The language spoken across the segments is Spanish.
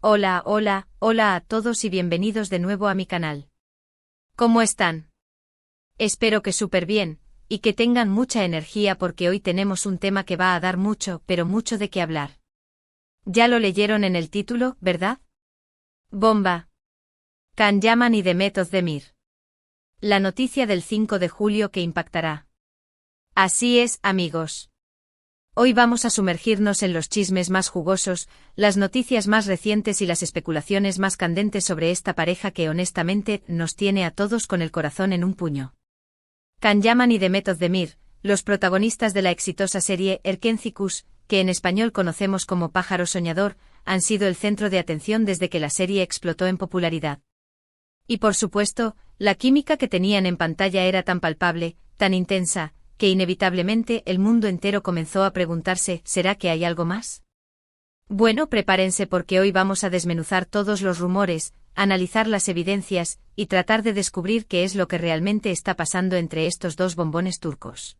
Hola a todos y bienvenidos de nuevo a mi canal. ¿Cómo están? Espero que súper bien, y que tengan mucha energía porque hoy tenemos un tema que va a dar mucho, pero mucho de qué hablar. Ya lo leyeron en el título, ¿verdad? Bomba. Can Yaman y Demet Özdemir. La noticia del 5 de julio que impactará. Así es, amigos. Hoy vamos a sumergirnos en los chismes más jugosos, las noticias más recientes y las especulaciones más candentes sobre esta pareja que honestamente nos tiene a todos con el corazón en un puño. Can Yaman y Demet Özdemir, los protagonistas de la exitosa serie Erkenci Kuş, que en español conocemos como Pájaro Soñador, han sido el centro de atención desde que la serie explotó en popularidad. Y por supuesto, la química que tenían en pantalla era tan palpable, tan intensa, que inevitablemente el mundo entero comenzó a preguntarse, ¿será que hay algo más? Bueno, prepárense porque hoy vamos a desmenuzar todos los rumores, analizar las evidencias, y tratar de descubrir qué es lo que realmente está pasando entre estos dos bombones turcos.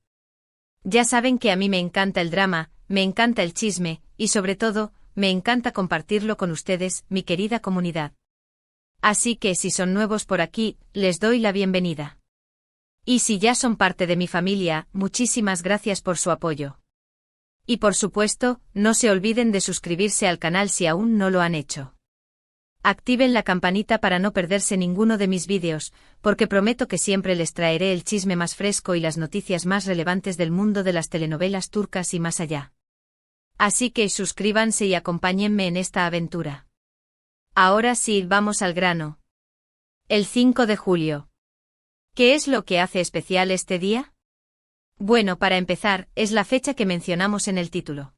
Ya saben que a mí me encanta el drama, me encanta el chisme, y sobre todo, me encanta compartirlo con ustedes, mi querida comunidad. Así que si son nuevos por aquí, les doy la bienvenida. Y si ya son parte de mi familia, muchísimas gracias por su apoyo. Y por supuesto, no se olviden de suscribirse al canal si aún no lo han hecho. Activen la campanita para no perderse ninguno de mis vídeos, porque prometo que siempre les traeré el chisme más fresco y las noticias más relevantes del mundo de las telenovelas turcas y más allá. Así que suscríbanse y acompáñenme en esta aventura. Ahora sí, vamos al grano. El 5 de julio. ¿Qué es lo que hace especial este día? Bueno, para empezar, es la fecha que mencionamos en el título.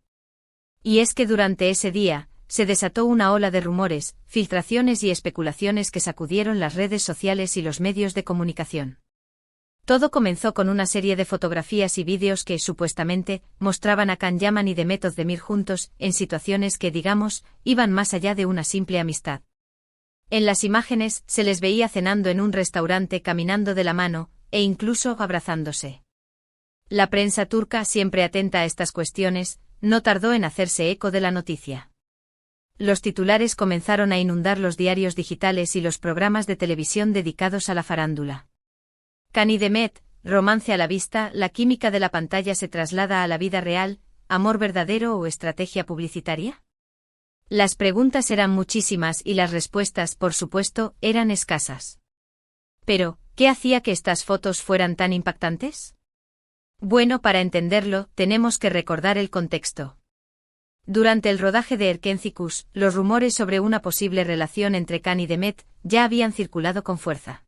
Y es que durante ese día, se desató una ola de rumores, filtraciones y especulaciones que sacudieron las redes sociales y los medios de comunicación. Todo comenzó con una serie de fotografías y vídeos que, supuestamente, mostraban a Can Yaman y Demet Özdemir juntos, en situaciones que, digamos, iban más allá de una simple amistad. En las imágenes, se les veía cenando en un restaurante, caminando de la mano, e incluso abrazándose. La prensa turca, siempre atenta a estas cuestiones, no tardó en hacerse eco de la noticia. Los titulares comenzaron a inundar los diarios digitales y los programas de televisión dedicados a la farándula. Can y Demet, romance a la vista, la química de la pantalla se traslada a la vida real, amor verdadero o estrategia publicitaria. Las preguntas eran muchísimas y las respuestas, por supuesto, eran escasas. Pero, ¿qué hacía que estas fotos fueran tan impactantes? Bueno, para entenderlo, tenemos que recordar el contexto. Durante el rodaje de Erkenci Kuş, los rumores sobre una posible relación entre Can y Demet ya habían circulado con fuerza.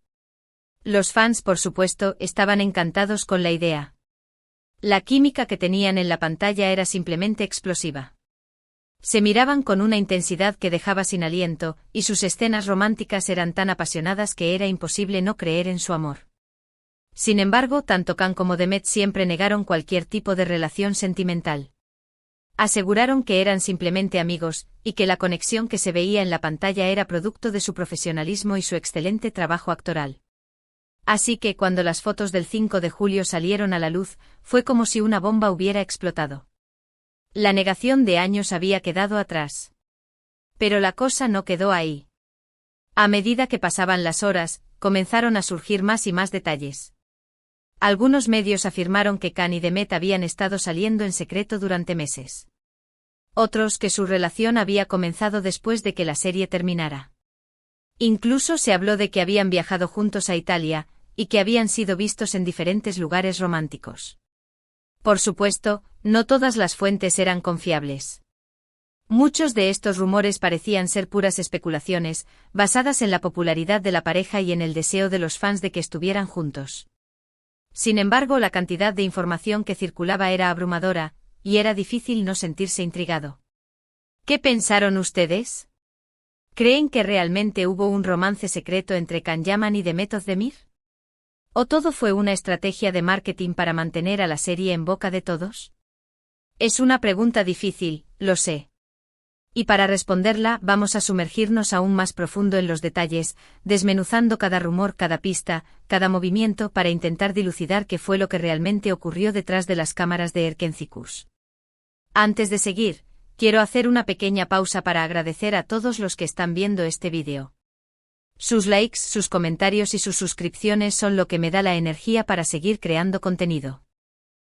Los fans, por supuesto, estaban encantados con la idea. La química que tenían en la pantalla era simplemente explosiva. Se miraban con una intensidad que dejaba sin aliento, y sus escenas románticas eran tan apasionadas que era imposible no creer en su amor. Sin embargo, tanto Can como Demet siempre negaron cualquier tipo de relación sentimental. Aseguraron que eran simplemente amigos, y que la conexión que se veía en la pantalla era producto de su profesionalismo y su excelente trabajo actoral. Así que cuando las fotos del 5 de julio salieron a la luz, fue como si una bomba hubiera explotado. La negación de años había quedado atrás. Pero la cosa no quedó ahí. A medida que pasaban las horas, comenzaron a surgir más y más detalles. Algunos medios afirmaron que Can y Demet habían estado saliendo en secreto durante meses. Otros que su relación había comenzado después de que la serie terminara. Incluso se habló de que habían viajado juntos a Italia, y que habían sido vistos en diferentes lugares románticos. Por supuesto, no todas las fuentes eran confiables. Muchos de estos rumores parecían ser puras especulaciones, basadas en la popularidad de la pareja y en el deseo de los fans de que estuvieran juntos. Sin embargo, la cantidad de información que circulaba era abrumadora, y era difícil no sentirse intrigado. ¿Qué pensaron ustedes? ¿Creen que realmente hubo un romance secreto entre Can Yaman y Demet Özdemir? ¿O todo fue una estrategia de marketing para mantener a la serie en boca de todos? Es una pregunta difícil, lo sé. Y para responderla vamos a sumergirnos aún más profundo en los detalles, desmenuzando cada rumor, cada pista, cada movimiento para intentar dilucidar qué fue lo que realmente ocurrió detrás de las cámaras de Erkenci Kuş. Antes de seguir, Quiero hacer una pequeña pausa para agradecer a todos los que están viendo este vídeo. Sus likes, sus comentarios y sus suscripciones son lo que me da la energía para seguir creando contenido.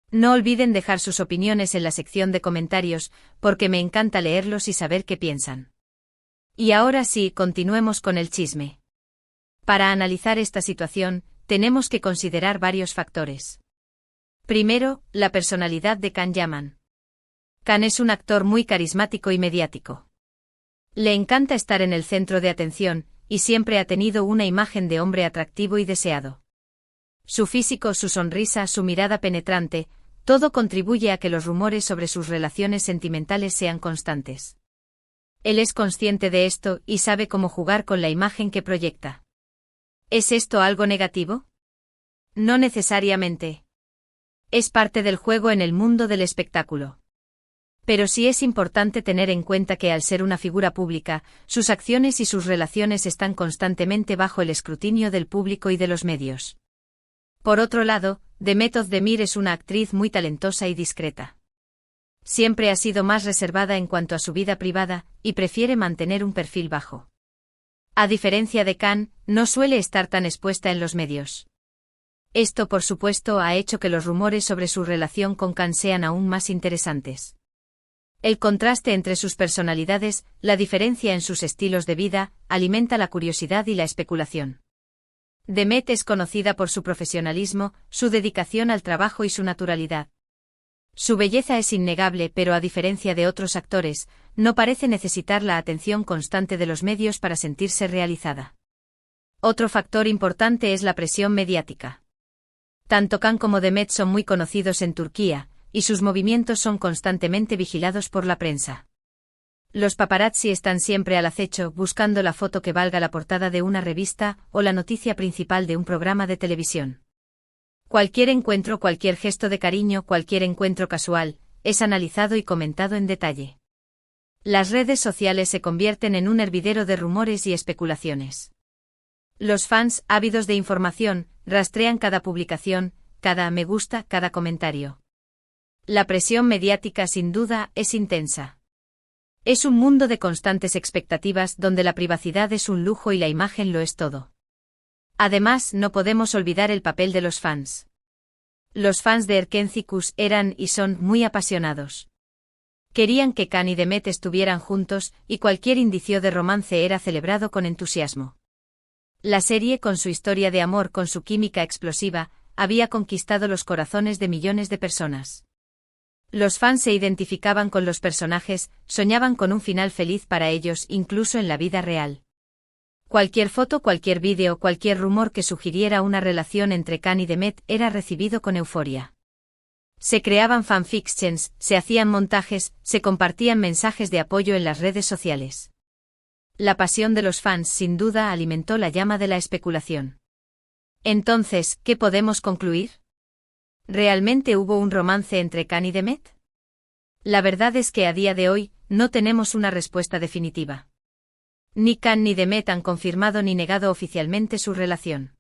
No olviden dejar sus opiniones en la sección de comentarios, porque me encanta leerlos y saber qué piensan. Y ahora sí, continuemos con el chisme. Para analizar esta situación, tenemos que considerar varios factores. Primero, la personalidad de Can Yaman. Can es un actor muy carismático y mediático. Le encanta estar en el centro de atención, y siempre ha tenido una imagen de hombre atractivo y deseado. Su físico, su sonrisa, su mirada penetrante, todo contribuye a que los rumores sobre sus relaciones sentimentales sean constantes. Él es consciente de esto y sabe cómo jugar con la imagen que proyecta. ¿Es esto algo negativo? No necesariamente. Es parte del juego en el mundo del espectáculo. Pero sí es importante tener en cuenta que al ser una figura pública, sus acciones y sus relaciones están constantemente bajo el escrutinio del público y de los medios. Por otro lado, Demet Özdemir es una actriz muy talentosa y discreta. Siempre ha sido más reservada en cuanto a su vida privada, y prefiere mantener un perfil bajo. A diferencia de Can, no suele estar tan expuesta en los medios. Esto, por supuesto, ha hecho que los rumores sobre su relación con Can sean aún más interesantes. El contraste entre sus personalidades, la diferencia en sus estilos de vida, alimenta la curiosidad y la especulación. Demet es conocida por su profesionalismo, su dedicación al trabajo y su naturalidad. Su belleza es innegable, pero a diferencia de otros actores, no parece necesitar la atención constante de los medios para sentirse realizada. Otro factor importante es la presión mediática. Tanto Can como Demet son muy conocidos en Turquía, y sus movimientos son constantemente vigilados por la prensa. Los paparazzi están siempre al acecho, buscando la foto que valga la portada de una revista o la noticia principal de un programa de televisión. Cualquier encuentro, cualquier gesto de cariño, cualquier encuentro casual, es analizado y comentado en detalle. Las redes sociales se convierten en un hervidero de rumores y especulaciones. Los fans, ávidos de información, rastrean cada publicación, cada me gusta, cada comentario. La presión mediática, sin duda, es intensa. Es un mundo de constantes expectativas donde la privacidad es un lujo y la imagen lo es todo. Además, no podemos olvidar el papel de los fans. Los fans de Erken Cikus eran y son muy apasionados. Querían que Can y Demet estuvieran juntos, y cualquier indicio de romance era celebrado con entusiasmo. La serie, con su historia de amor, con su química explosiva, había conquistado los corazones de millones de personas. Los fans se identificaban con los personajes, soñaban con un final feliz para ellos, incluso en la vida real. Cualquier foto, cualquier vídeo, cualquier rumor que sugiriera una relación entre Can y Demet era recibido con euforia. Se creaban fanfictions, se hacían montajes, se compartían mensajes de apoyo en las redes sociales. La pasión de los fans sin duda alimentó la llama de la especulación. Entonces, ¿qué podemos concluir? ¿Realmente hubo un romance entre Can y Demet? La verdad es que a día de hoy, no tenemos una respuesta definitiva. Ni Can ni Demet han confirmado ni negado oficialmente su relación.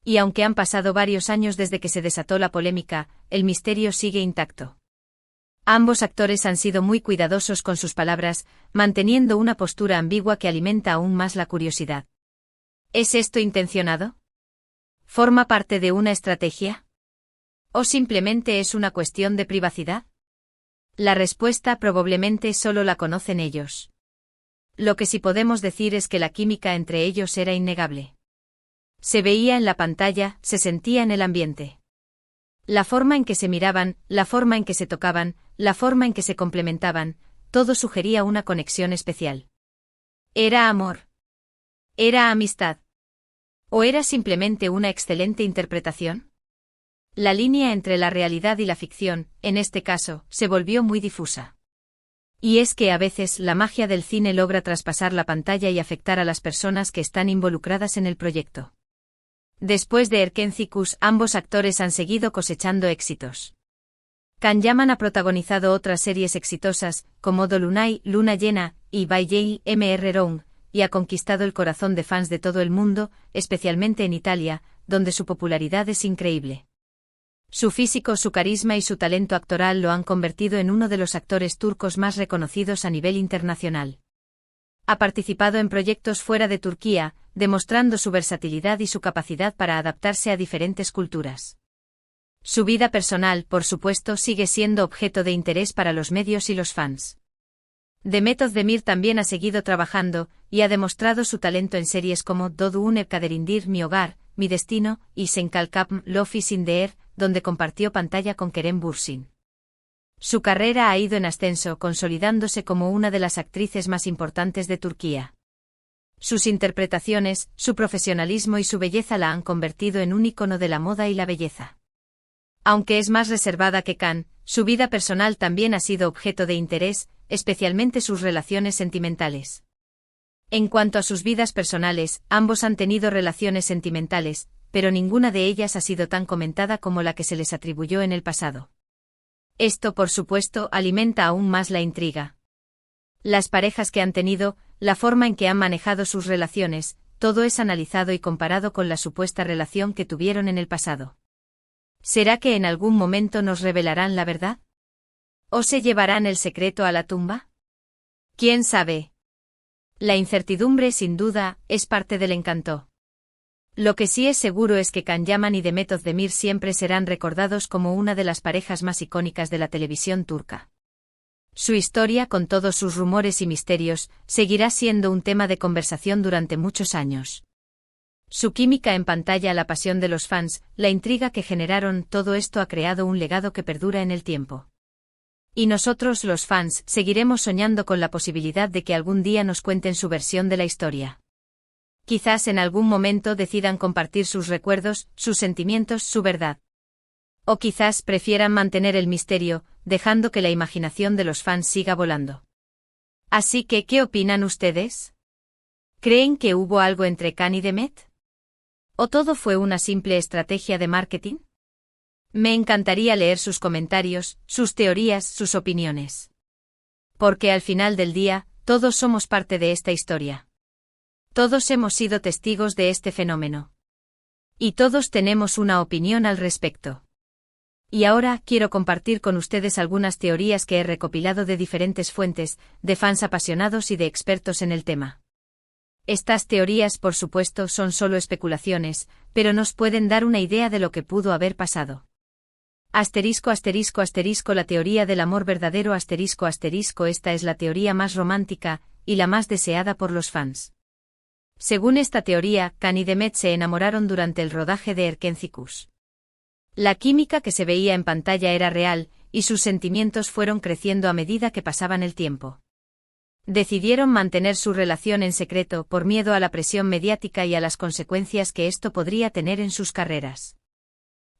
Y aunque han pasado varios años desde que se desató la polémica, el misterio sigue intacto. Ambos actores han sido muy cuidadosos con sus palabras, manteniendo una postura ambigua que alimenta aún más la curiosidad. ¿Es esto intencionado? ¿Forma parte de una estrategia? ¿O simplemente es una cuestión de privacidad? La respuesta probablemente solo la conocen ellos. Lo que sí podemos decir es que la química entre ellos era innegable. Se veía en la pantalla, se sentía en el ambiente. La forma en que se miraban, la forma en que se tocaban, la forma en que se complementaban, todo sugería una conexión especial. ¿Era amor? ¿Era amistad? ¿O era simplemente una excelente interpretación? La línea entre la realidad y la ficción, en este caso, se volvió muy difusa. Y es que a veces la magia del cine logra traspasar la pantalla y afectar a las personas que están involucradas en el proyecto. Después de Erken Cikus, ambos actores han seguido cosechando éxitos. Can Yaman ha protagonizado otras series exitosas, como Dolunay, Luna Llena, y By Mr. Round, y ha conquistado el corazón de fans de todo el mundo, especialmente en Italia, donde su popularidad es increíble. Su físico, su carisma y su talento actoral lo han convertido en uno de los actores turcos más reconocidos a nivel internacional. Ha participado en proyectos fuera de Turquía, demostrando su versatilidad y su capacidad para adaptarse a diferentes culturas. Su vida personal, por supuesto, sigue siendo objeto de interés para los medios y los fans. Demet Özdemir también ha seguido trabajando, y ha demostrado su talento en series como Doğduğun Ev Kaderindir, Mi Hogar, Mi Destino, y Sen Kalkam, Love is in the Air, donde compartió pantalla con Kerem Bürsin. Su carrera ha ido en ascenso, consolidándose como una de las actrices más importantes de Turquía. Sus interpretaciones, su profesionalismo y su belleza la han convertido en un ícono de la moda y la belleza. Aunque es más reservada que Can, su vida personal también ha sido objeto de interés, especialmente sus relaciones sentimentales. En cuanto a sus vidas personales, ambos han tenido relaciones sentimentales, pero ninguna de ellas ha sido tan comentada como la que se les atribuyó en el pasado. Esto, por supuesto, alimenta aún más la intriga. Las parejas que han tenido, la forma en que han manejado sus relaciones, todo es analizado y comparado con la supuesta relación que tuvieron en el pasado. ¿Será que en algún momento nos revelarán la verdad? ¿O se llevarán el secreto a la tumba? ¿Quién sabe? La incertidumbre, sin duda, es parte del encanto. Lo que sí es seguro es que Can Yaman y Demet Özdemir siempre serán recordados como una de las parejas más icónicas de la televisión turca. Su historia, con todos sus rumores y misterios, seguirá siendo un tema de conversación durante muchos años. Su química en pantalla, la pasión de los fans, la intriga que generaron, todo esto ha creado un legado que perdura en el tiempo. Y nosotros, los fans, seguiremos soñando con la posibilidad de que algún día nos cuenten su versión de la historia. Quizás en algún momento decidan compartir sus recuerdos, sus sentimientos, su verdad. O quizás prefieran mantener el misterio, dejando que la imaginación de los fans siga volando. Así que, ¿qué opinan ustedes? ¿Creen que hubo algo entre Can y Demet? ¿O todo fue una simple estrategia de marketing? Me encantaría leer sus comentarios, sus teorías, sus opiniones. Porque al final del día, todos somos parte de esta historia. Todos hemos sido testigos de este fenómeno. Y todos tenemos una opinión al respecto. Y ahora quiero compartir con ustedes algunas teorías que he recopilado de diferentes fuentes, de fans apasionados y de expertos en el tema. Estas teorías, por supuesto, son solo especulaciones, pero nos pueden dar una idea de lo que pudo haber pasado. Asterisco, asterisco, asterisco, la teoría del amor verdadero, asterisco, asterisco, esta es la teoría más romántica, y la más deseada por los fans. Según esta teoría, Can y Demet se enamoraron durante el rodaje de Erkenci. La química que se veía en pantalla era real, y sus sentimientos fueron creciendo a medida que pasaban el tiempo. Decidieron mantener su relación en secreto por miedo a la presión mediática y a las consecuencias que esto podría tener en sus carreras.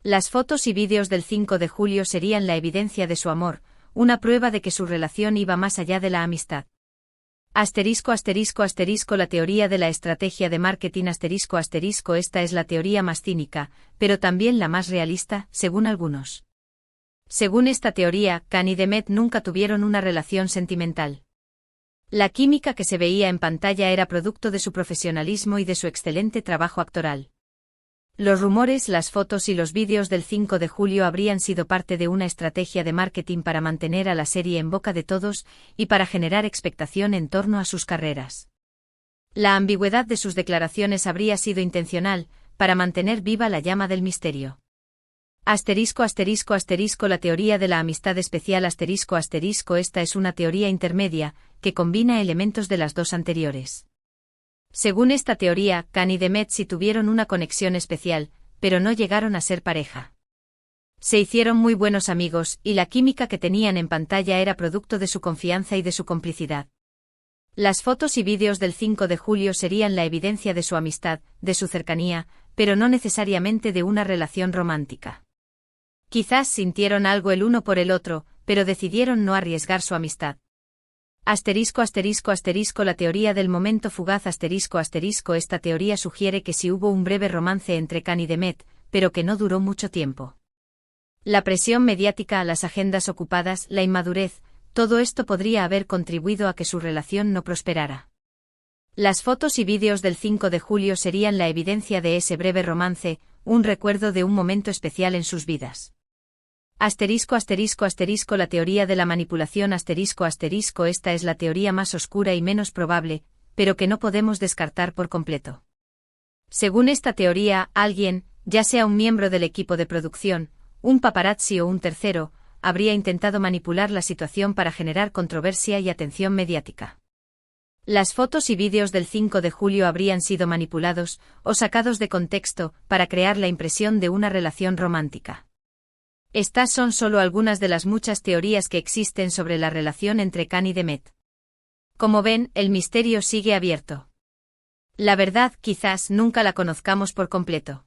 Las fotos y vídeos del 5 de julio serían la evidencia de su amor, una prueba de que su relación iba más allá de la amistad. Asterisco, asterisco, asterisco, la teoría de la estrategia de marketing, asterisco, asterisco, esta es la teoría más cínica, pero también la más realista, según algunos. Según esta teoría, Can y Demet nunca tuvieron una relación sentimental. La química que se veía en pantalla era producto de su profesionalismo y de su excelente trabajo actoral. Los rumores, las fotos y los vídeos del 5 de julio habrían sido parte de una estrategia de marketing para mantener a la serie en boca de todos y para generar expectación en torno a sus carreras. La ambigüedad de sus declaraciones habría sido intencional, para mantener viva la llama del misterio. Asterisco, asterisco, asterisco, la teoría de la amistad especial, asterisco, asterisco, esta es una teoría intermedia, que combina elementos de las dos anteriores. Según esta teoría, Can y Demet sí tuvieron una conexión especial, pero no llegaron a ser pareja. Se hicieron muy buenos amigos, y la química que tenían en pantalla era producto de su confianza y de su complicidad. Las fotos y vídeos del 5 de julio serían la evidencia de su amistad, de su cercanía, pero no necesariamente de una relación romántica. Quizás sintieron algo el uno por el otro, pero decidieron no arriesgar su amistad. Asterisco, asterisco, asterisco, la teoría del momento fugaz, asterisco, asterisco, esta teoría sugiere que sí hubo un breve romance entre Can y Demet, pero que no duró mucho tiempo. La presión mediática, las agendas ocupadas, la inmadurez, todo esto podría haber contribuido a que su relación no prosperara. Las fotos y vídeos del 5 de julio serían la evidencia de ese breve romance, un recuerdo de un momento especial en sus vidas. Asterisco asterisco asterisco la teoría de la manipulación asterisco asterisco esta es la teoría más oscura y menos probable, pero que no podemos descartar por completo. Según esta teoría, alguien, ya sea un miembro del equipo de producción, un paparazzi o un tercero, habría intentado manipular la situación para generar controversia y atención mediática. Las fotos y vídeos del 5 de julio habrían sido manipulados o sacados de contexto para crear la impresión de una relación romántica. Estas son solo algunas de las muchas teorías que existen sobre la relación entre Khan y Demet. Como ven, el misterio sigue abierto. La verdad quizás nunca la conozcamos por completo.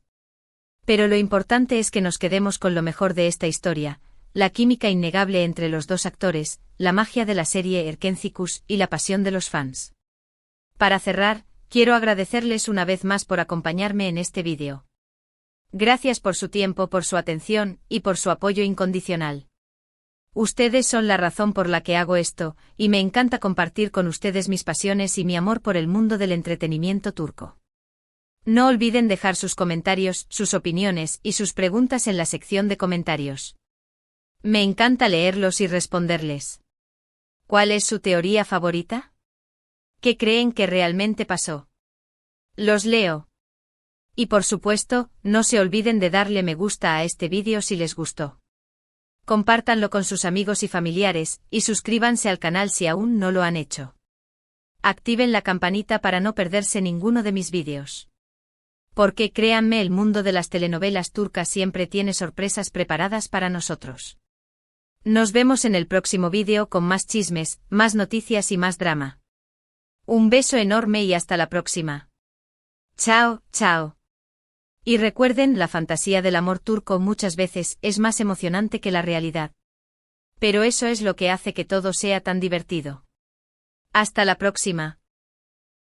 Pero lo importante es que nos quedemos con lo mejor de esta historia, la química innegable entre los dos actores, la magia de la serie Erkentzicus y la pasión de los fans. Para cerrar, quiero agradecerles una vez más por acompañarme en este vídeo. Gracias por su tiempo, por su atención y por su apoyo incondicional. Ustedes son la razón por la que hago esto, y me encanta compartir con ustedes mis pasiones y mi amor por el mundo del entretenimiento turco. No olviden dejar sus comentarios, sus opiniones y sus preguntas en la sección de comentarios. Me encanta leerlos y responderles. ¿Cuál es su teoría favorita? ¿Qué creen que realmente pasó? Los leo. Y por supuesto, no se olviden de darle me gusta a este vídeo si les gustó. Compártanlo con sus amigos y familiares, y suscríbanse al canal si aún no lo han hecho. Activen la campanita para no perderse ninguno de mis vídeos. Porque créanme, el mundo de las telenovelas turcas siempre tiene sorpresas preparadas para nosotros. Nos vemos en el próximo vídeo con más chismes, más noticias y más drama. Un beso enorme y hasta la próxima. Chao, chao. Y recuerden, la fantasía del amor turco muchas veces es más emocionante que la realidad. Pero eso es lo que hace que todo sea tan divertido. Hasta la próxima.